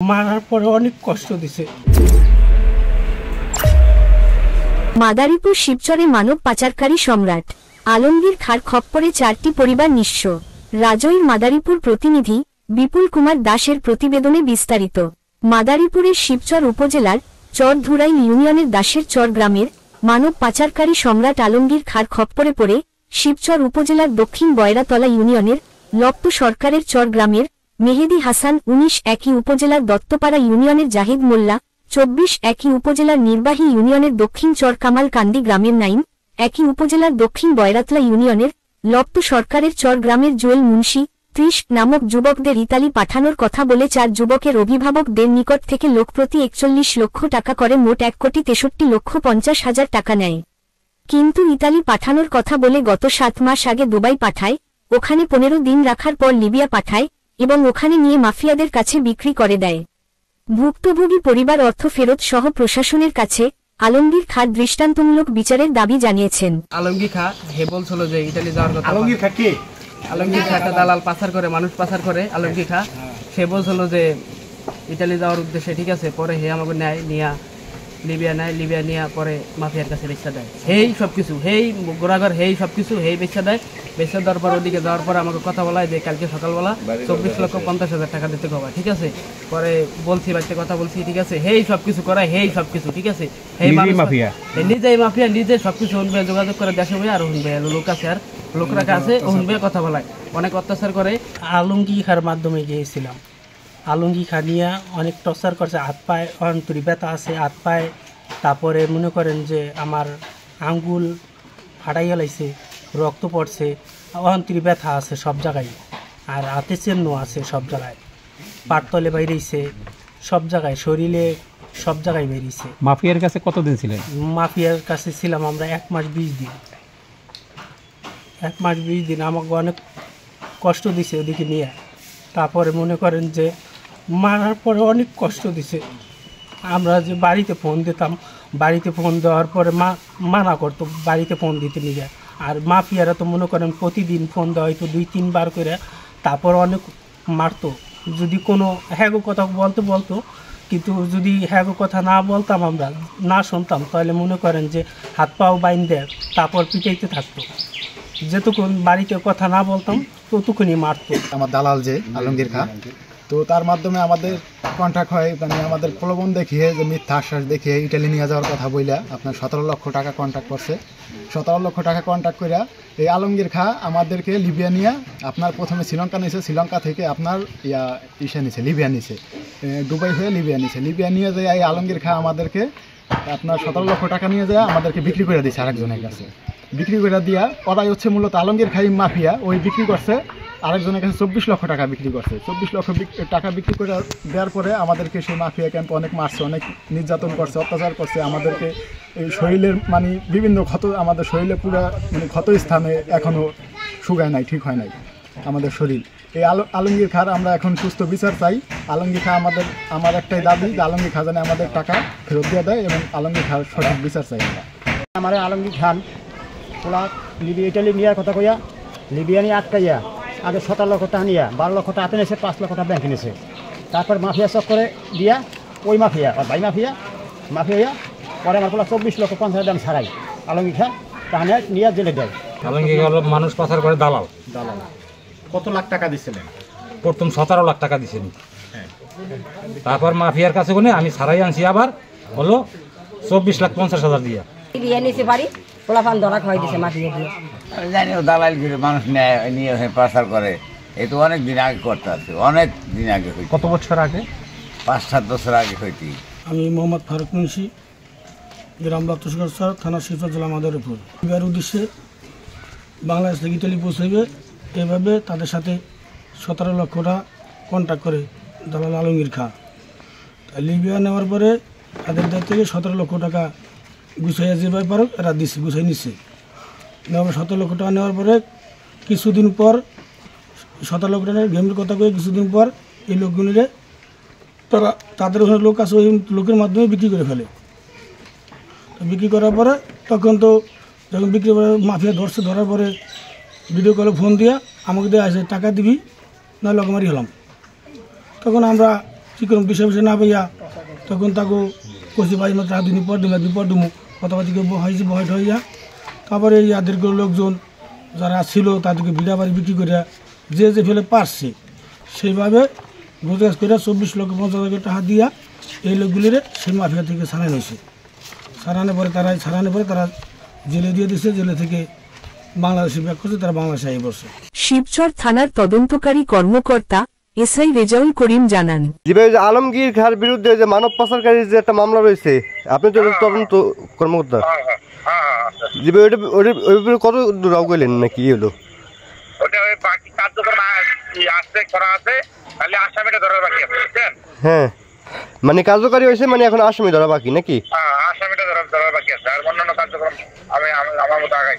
মারার পরে অনেক কষ্ট দিছে। মাদারীপুর শিবচরে মানব পাচারকারী সম্রাট আলমগীর খাঁর খপ্পরে 4টি পরিবার নিঃস্ব। রাজৈর মাদারীপুর প্রতিনিধি বিপুল কুমার দাসের প্রতিবেদনে বিস্তারিত। মাদারীপুরের শিবচর উপজেলার চরধুরাইল ইউনিয়নের দাসের চর গ্রামের মানব পাচারকারী সম্রাট আলমগীর খাঁর খপ্পরে পড়ে শিবচর উপজেলার দক্ষিণ বয়রাতলা ইউনিয়নের লপ্তু সরকারের চর গ্রামের মেহেদি হাসান 19 একই উপজেলার দত্তপাড়া ইউনিয়নের জাহিদ মোল্লা 24 একই উপজেলার নির্বাহী ইউনিয়নের দক্ষিণ চর কামাল কান্দি গ্রামের নাইম একই উপজেলার দক্ষিণ বয়রাতলা ইউনিয়নের লপ্তু সরকারের চর গ্রামের জুয়েল মুন্সি 30 নামক যুবকদের ইতালি পাঠানোর কথা বলে 4 যুবকের অভিভাবকদের নিকট থেকে লোকপ্রতি 41 লক্ষ টাকা করে মোট 1,63,50,000 টাকা নেয়। কিন্তু ইতালি পাঠানোর কথা বলে গত 7 মাস আগে দুবাই পাঠায়, ওখানে 15 দিন রাখার পর লিবিয়া পাঠায় এবং ওখানে নিয়ে মাফিয়াদের কাছে বিক্রি করে দেয়। ভুক্তভোগী পরিবার অর্থ ফেরত সহ প্রশাসনের কাছে আলমগীর খাঁ দৃষ্টান্তমূলক বিচারের দাবি জানিয়েছেন। আলমগীর খাঁ হে বলছিল যে ইতালি যাওয়ার কথা। আলমগীর খাঁ কে? আলমগীর খাঁ একটা দালাল পাচার করে, মানুষ পাচার করে। আলমগীর খাঁ সে বলছিল যে ইতালি যাওয়ার উদ্দেশ্যে, ঠিক আছে। পরে হে আমাকে নেয়, নিয়া লিবিয়া নেয়, লিবিয়া নিয়ে পরে মাফিয়ার কাছে বেচা দেয়। হেই সব কিছু, হেই গোড়াঘর, হেই সব কিছু, হেই বেচা দেয়। বেচা দেওয়ার পর ওদিকে যাওয়ার পরে আমাকে কথা বলায় যে কালকে সকালবেলা 24,50,000 টাকা দিতে হবে, ঠিক আছে। পরে বলছি, বাড়িতে কথা বলছি, ঠিক আছে। হেই সব কিছু করায়, হেই সব কিছু, ঠিক আছে। হেই মাফিয়া, নিজেই মাফিয়া, নিজে সব কিছু হুনবে, যোগাযোগ করে দেশে হয়ে আর হুনবে, লোক আছে আর লোকরা কাছে হুনবে, কথা বলায়, অনেক অত্যাচার করে। আলমগীর খাঁর মাধ্যমে গিয়েছিলাম। আলমগীর খাঁ নিয়ে অনেক টর্চার করছে, হাত পায়ে অন্তরি ব্যথা আছে, হাত পায়ে। তারপরে মনে করেন যে আমার আঙ্গুল ফাটাইয়া লাইছে, রক্ত পড়ছে, অন্তরি ব্যথা আছে সব জায়গায়, আর হাতে চিহ্ন আছে সব জায়গায়, পাটতলে বাইরেছে সব জায়গায়, শরীরে সব জায়গায় বেরিয়েছে। মাফিয়ার কাছে কতদিন ছিলেন? মাফিয়ার কাছে ছিলাম আমরা 1 মাস 20 দিন। 1 মাস 20 দিন আমাকে অনেক কষ্ট দিছে ওদিকে নিয়ে। তারপরে মনে করেন যে মারার পরে অনেক কষ্ট দিছে। আমরা যে বাড়িতে ফোন দিতাম, বাড়িতে ফোন দেওয়ার পরে মানা করতো বাড়িতে ফোন দিতে নিয়ে। আর মাফিয়ারা তো মনে করেন প্রতিদিন ফোন দেওয়া হয়তো 2-3 বার করে, তারপর অনেক মারতো। যদি কোনো হ্যাগো কথা বলতো, কিন্তু যদি হ্যাগো কথা না বলতাম, আমরা না শুনতাম, তাহলে মনে করেন যে হাত পাও বাইন দেয়, তারপর পিটাইতে থাকতো। যেটুকুন বাড়িতে কথা না বলতাম ততক্ষণই মারতো। আমার দালাল যে আলমগীর খাঁ, তো তার মাধ্যমে আমাদের কন্ট্যাক্ট হয়, মানে আমাদের প্রলোভন দেখিয়ে, যে মিথ্যা আশ্বাস দেখিয়ে ইটালি নিয়ে যাওয়ার কথা বইলা আপনার 17 লক্ষ টাকা কন্ট্যাক্ট করছে। 17 লক্ষ টাকা কন্ট্যাক্ট করে এই আলমগীর খাঁ আমাদেরকে লিবিয়া নিয়ে, আপনার প্রথমে শ্রীলঙ্কা নিয়েছে, শ্রীলঙ্কা থেকে আপনার নিছে লিবিয়া নিছে, দুবাই হয়ে লিবিয়া নিছে। লিবিয়া নিয়ে যায় এই আলমগীর খাঁ আমাদেরকে আপনার 17 লক্ষ টাকা নিয়ে যায় আমাদেরকে বিক্রি করে দিচ্ছে আরেকজনের কাছে। বিক্রি করে দিয়া ওরাই হচ্ছে মূলত আলমগীর খাঁ মাফিয়া, ওই বিক্রি করছে আরেকজনের কাছে 24 লক্ষ টাকা বিক্রি করছে। 24 লক্ষ টাকা বিক্রি করে দেওয়ার পরে আমাদেরকে সেই মাফিয়া ক্যাম্পে অনেক মারছে, অনেক নির্যাতন করছে, অত্যাচার করছে। আমাদেরকে এই শরীরের মানে বিভিন্ন ক্ষত, আমাদের শরীরে পুরো মানে ক্ষত স্থানে এখনও শুকায় নাই, ঠিক হয় নাই আমাদের শরীর। এই আলমগীর খাঁর আমরা এখন সুস্থ বিচার চাই। আলমগীর খাঁ আমার একটাই দাবি যে আলমগীর খাঁ যেন আমাদের টাকা ফেরত দিয়ে দেয় এবং আলমগীর খাঁর সঠিক বিচার চাই আমরা। আমার আলমগীর খান ওরা ইটালি নেওয়ার কথা কইয়া লিবিয়া নিয়ে আটকাইয়া আগে 17 লক্ষ টাকা নিয়ে 12 লক্ষ টাকা হাতে নিয়েছে, 5 লক্ষ টাকা ব্যাংকে নিয়েছে। তারপর মাফিয়া চক্করে দিয়া ওই মাফিয়া আর ভাই মাফিয়া পরে আমার 24,50,000 দাম ছাড়াই আলমগীর খাঁ তাহলে নিয়ে জেলে দেয়। আলমগীর মানুষ পাচার করে দালাল। কত লাখ টাকা দিচ্ছিলেন? প্রথম 17 লাখ টাকা দিচ্ছেন, তারপর মাফিয়ার কাছে কোনে আমি ছাড়াই আনছি, আবার হলো 24,50,000 দিয়া বিয়ে নিয়েছে বাড়ি পোলাপান ধরা খাওয়াই দিছে মাফিয়া দিয়ে। জানি ও দালাল করে মানুষ নিয়ে পাচার করে, এ তো অনেক দিন আগে করতে আছে, অনেক দিন আগে হইতে। কত বছর আগে? 5-7 বছর আগে হইতে। আমি মোহাম্মদ ফারুক মুন্সি, গ্রাম লপ্তসর চর, থানা শিবচর, জেলা মাদারীপুর। লিবিয়ার উদ্দেশ্যে বাংলাদেশ থেকে ইতালি পৌঁছাইবে, এভাবে তাদের সাথে 17 লক্ষ টাকা কন্ট্যাক্ট করে দালাল আলমগীর খাঁ। লিবিয়া নেওয়ার পরে তাদের থেকে 17 লক্ষ টাকা গুছাইয়া যেভাবে পারো এরা দিচ্ছে, গুছাই নিচ্ছে। নেওয়ার 17 লক্ষ টাকা নেওয়ার পরে কিছুদিন পর 17 লক্ষ টাকার গেমের কথা কয়ে কিছুদিন পর এই লোকগুলিরে তাদের ওখানে লোক আছে, ওই লোকের মাধ্যমে বিক্রি করে ফেলে। বিক্রি করার পরে তখন তো যখন বিক্রি করে মাফিয়া ধরার পরে ভিডিও কলে ফোন দিয়া আমাকে দিয়ে আসে টাকা দিবি, নয় লকমারি হলাম। তখন আমরা চিকন বিষয় না পাইয়া তখন তাকে কষি ভাই মাত্র দুদিন পর দিমু কথাবার্তিকে হয়েছে বয়স হইয়া তারপরে ইয়াদের লোকজন যারা ছিল তাদেরকে বিড়া বাড়ি বিক্রি করে যে ফেলে পারছে সেইভাবে রোজগার করে 24,50,000 টাকা দিয়া এই লোকগুলির সেই মাফিয়া থেকে ছাড়ানোর পরে তারা জেলে দিয়ে দিছে। জেলে থেকে বাংলাদেশে ব্যাক করছে, তারা বাংলাদেশে আই বসে। শিবচর থানার তদন্তকারী কর্মকর্তা এসআই রেজাউল করিম জানান, আলমগীর খাঁর বিরুদ্ধে যে মানব পাচারকারীর যে একটা মামলা রয়েছে, আপনি তো তদন্ত কর্মকর্তা, কত দূর গেলেন নাকি হলো? হ্যাঁ, মানে কার্যকারী হয়েছে, মানে এখন আসামি ধরা বাকি নাকি? আসামিটা ধরা বাকি আছে, আর অন্যান্য কার্যক্রম আমি আমার মতো আগাই।